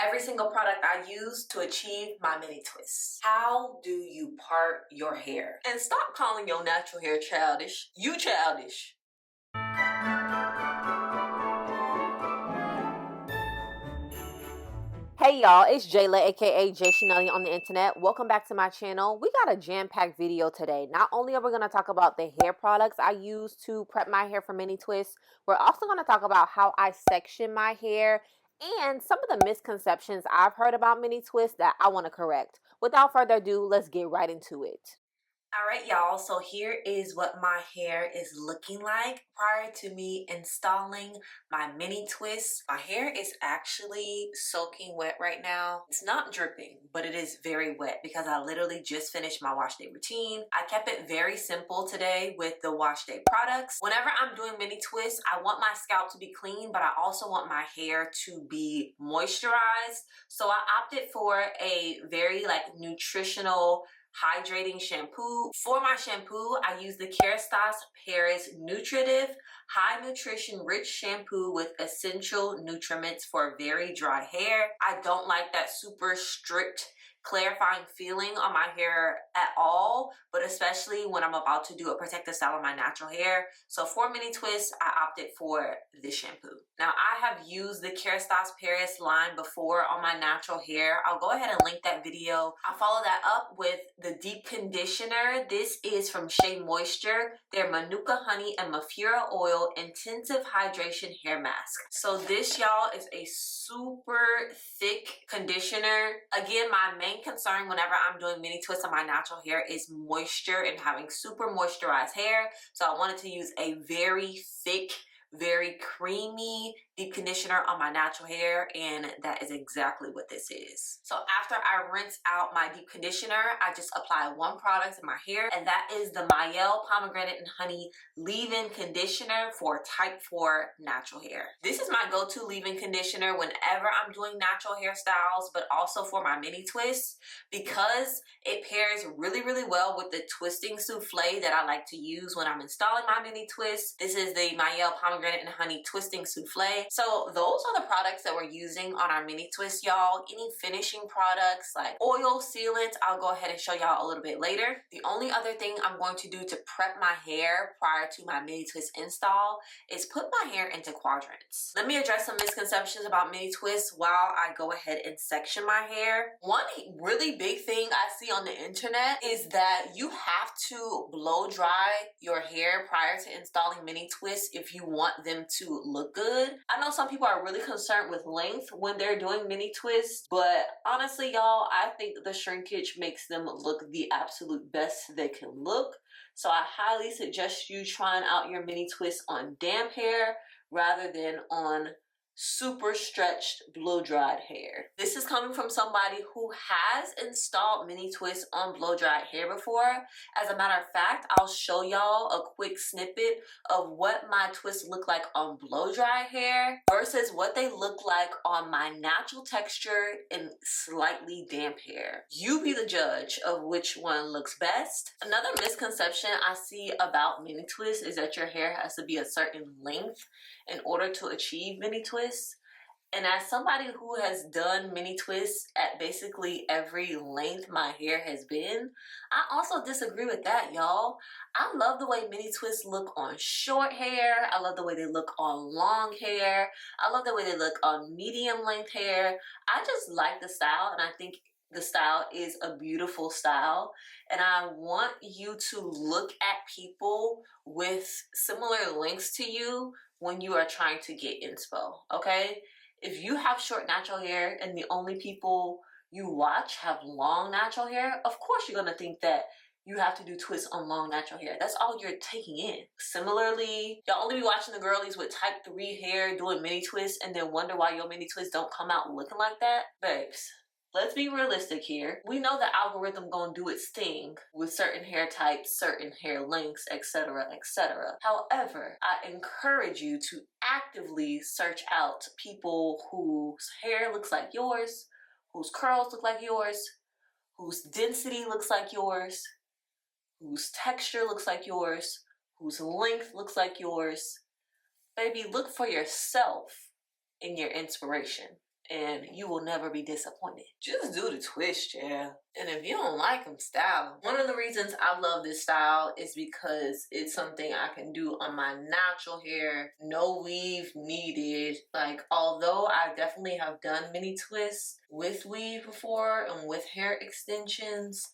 every single product I use to achieve my mini twists. How do you part your hair? And stop calling your natural hair childish. You childish. Hey y'all, it's JaiChanellie aka JaiChanellie on the internet. Welcome back to my channel. We got a jam-packed video today. Not only are we going to talk about the hair products I use to prep my hair for mini twists, we're also going to talk about how I section my hair and some of the misconceptions I've heard about mini twists that I want to correct. Without further ado, let's get right into it. Alright y'all, so here is what my hair is looking like prior to me installing my mini twist. My hair is actually soaking wet right now. It's not dripping, but it is very wet because I literally just finished my wash day routine. I kept it very simple today with the wash day products. Whenever I'm doing mini twists, I want my scalp to be clean, but I also want my hair to be moisturized. So I opted for a very nutritional hydrating shampoo. For my shampoo, I use the TWISTS Paris Nutritive High Nutrition Rich Shampoo with essential nutriments for very dry hair. I don't like that super strict clarifying feeling on my hair at all, but especially when I'm about to do a protective style on my natural hair. So for mini twists, I opted for this shampoo. Now I have used the TWISTS Paris line before on my natural hair. I'll go ahead and link that video. I'll follow that up with the deep conditioner. This is from Shea Moisture, their Manuka Honey and Mafura Oil Intensive Hydration Hair Mask. So this, y'all, is a super thick conditioner. Again, my main concern whenever I'm doing mini twists on my natural hair is moisture and having super moisturized hair. So I wanted to use a very thick, very creamy deep conditioner on my natural hair, and that is exactly what this is. So after I rinse out my deep conditioner, I just apply one product in my hair, and that is the Mielle Pomegranate and Honey Leave-In Conditioner for Type 4 natural hair. This is my go-to leave-in conditioner whenever I'm doing natural hairstyles, but also for my mini twists, because it pairs really, really well with the twisting souffle that I like to use when I'm installing my mini twists. This is the Mielle Pomegranate and Honey Twisting Souffle. So those are the products that we're using on our mini twist, y'all. Any finishing products like oil sealants, I'll go ahead and show y'all a little bit later. The only other thing I'm going to do to prep my hair prior to my mini twist install is put my hair into quadrants. Let me address some misconceptions about mini twists while I go ahead and section my hair. One really big thing I see on the internet is that you have to blow dry your hair prior to installing mini twists if you want them to look good. I know some people are really concerned with length when they're doing mini twists, but honestly, y'all, I think the shrinkage makes them look the absolute best they can look. So I highly suggest you trying out your mini twist on damp hair rather than on super stretched blow dried hair. This is coming from somebody who has installed mini twists on blow dried hair before. As a matter of fact, I'll show y'all a quick snippet of what my twists look like on blow dry hair versus what they look like on my natural texture and slightly damp hair. You be the judge of which one looks best. Another misconception I see about mini twists is that your hair has to be a certain length in order to achieve mini twists. And as somebody who has done mini twists at basically every length my hair has been, I also disagree with that, y'all. I love the way mini twists look on short hair. I love the way they look on long hair. I love the way they look on medium length hair. I just like the style, and I think the style is a beautiful style, and I want you to look at people with similar lengths to you when you are trying to get inspo, okay? If you have short natural hair and the only people you watch have long natural hair, of course you're gonna think that you have to do twists on long natural hair. That's all you're taking in. Similarly, y'all only be watching the girlies with type 3 hair doing mini twists and then wonder why your mini twists don't come out looking like that. Babes, let's be realistic here. We know the algorithm gonna do its thing with certain hair types, certain hair lengths, etc., etc. However, I encourage you to actively search out people whose hair looks like yours, whose curls look like yours, whose density looks like yours, whose texture looks like yours, whose length looks like yours. Baby, look for yourself in your inspiration. and you will never be disappointed. Just do the twist, yeah. And if you don't like them, style. One of the reasons I love this style is because it's something I can do on my natural hair. No weave needed. Like, although I definitely have done mini twists with weave before and with hair extensions,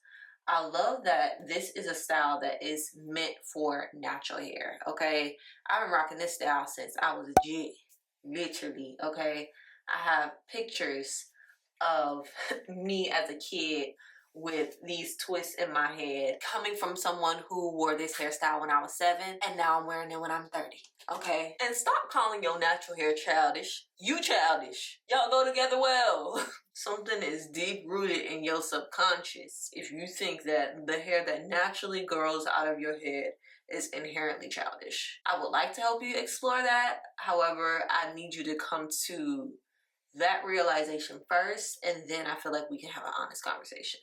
I love that this is a style that is meant for natural hair, okay? I've been rocking this style since I was a G, literally, okay? I have pictures of me as a kid with these twists in my head coming from someone who wore this hairstyle when I was 7 and now I'm wearing it when I'm 30. Okay? And stop calling your natural hair childish. You childish. Y'all go together well. Something is deep rooted in your subconscious if you think that the hair that naturally grows out of your head is inherently childish. I would like to help you explore that. However, I need you to come to that realization first, and then I feel like we can have an honest conversation.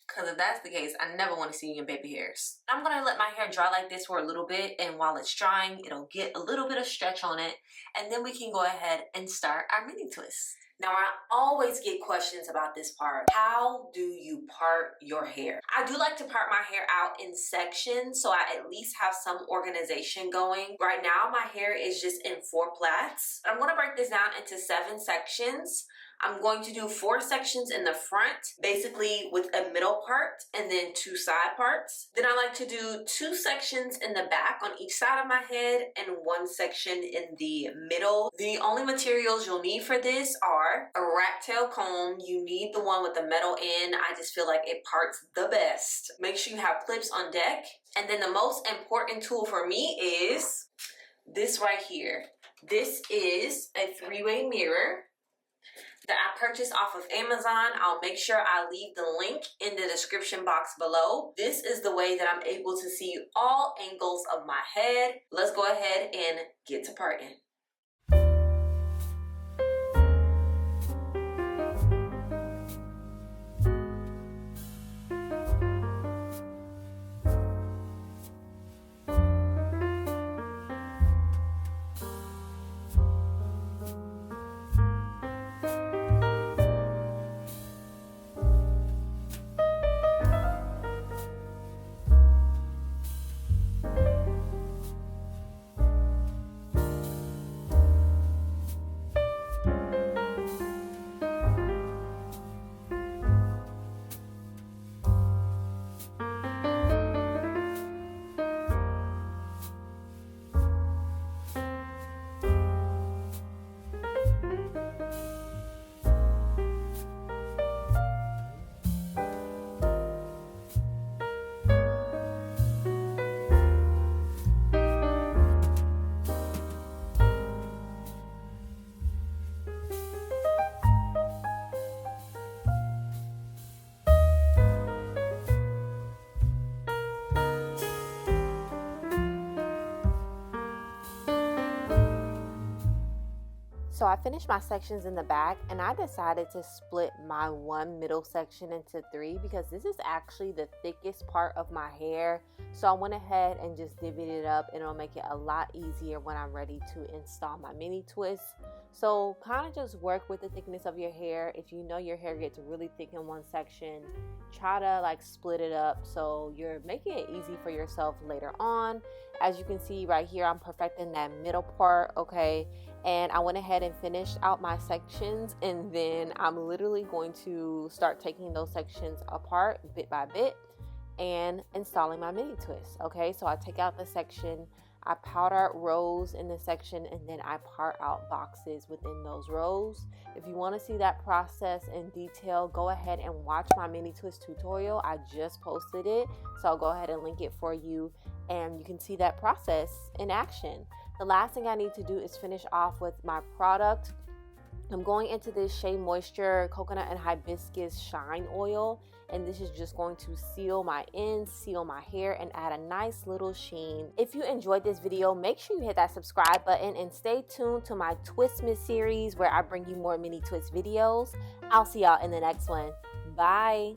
Because if that's the case, I never want to see you in baby hairs. I'm going to let my hair dry like this for a little bit, and while it's drying, it'll get a little bit of stretch on it, and then we can go ahead and start our mini twist. Now, I always get questions about this part. How do you part your hair? I do like to part my hair out in sections so I at least have some organization going. Right now, my hair is just in 4 plaits. I'm going to break this down into 7 sections. I'm going to do 4 sections in the front, basically with a middle part and then 2 side parts. Then I like to do 2 sections in the back on each side of my head and 1 section in the middle. The only materials you'll need for this are a rat tail comb. You need the one with the metal end. I just feel like it parts the best. Make sure you have clips on deck. And then the most important tool for me is this right here. This is a 3-way mirror that I purchased off of Amazon. I'll make sure I leave the link in the description box below. This is the way that I'm able to see all angles of my head. Let's go ahead and get to parting. So I finished my sections in the back, and I decided to split my one middle section into 3 because this is actually the thickest part of my hair. So I went ahead and just divvied it up, and it'll make it a lot easier when I'm ready to install my mini twist. So kind of just work with the thickness of your hair. If you know your hair gets really thick in one section, try to like split it up so you're making it easy for yourself later on. As you can see right here, I'm perfecting that middle part, okay? And I went ahead and finished out my sections, and then I'm literally going to start taking those sections apart bit by bit and installing my mini twist. Okay, so I take out the section, I powder out rows in the section, and then I part out boxes within those rows. If you want to see that process in detail, go ahead and watch my mini twist tutorial. I just posted it, so I'll go ahead and link it for you, and you can see that process in action. The last thing I need to do is finish off with my product. I'm going into this Shea Moisture Coconut and Hibiscus Shine Oil, and this is just going to seal my ends, seal my hair, and add a nice little sheen. If you enjoyed this video, make sure you hit that subscribe button and stay tuned to my Twistmas series where I bring you more mini twist videos. I'll see y'all in the next one. Bye.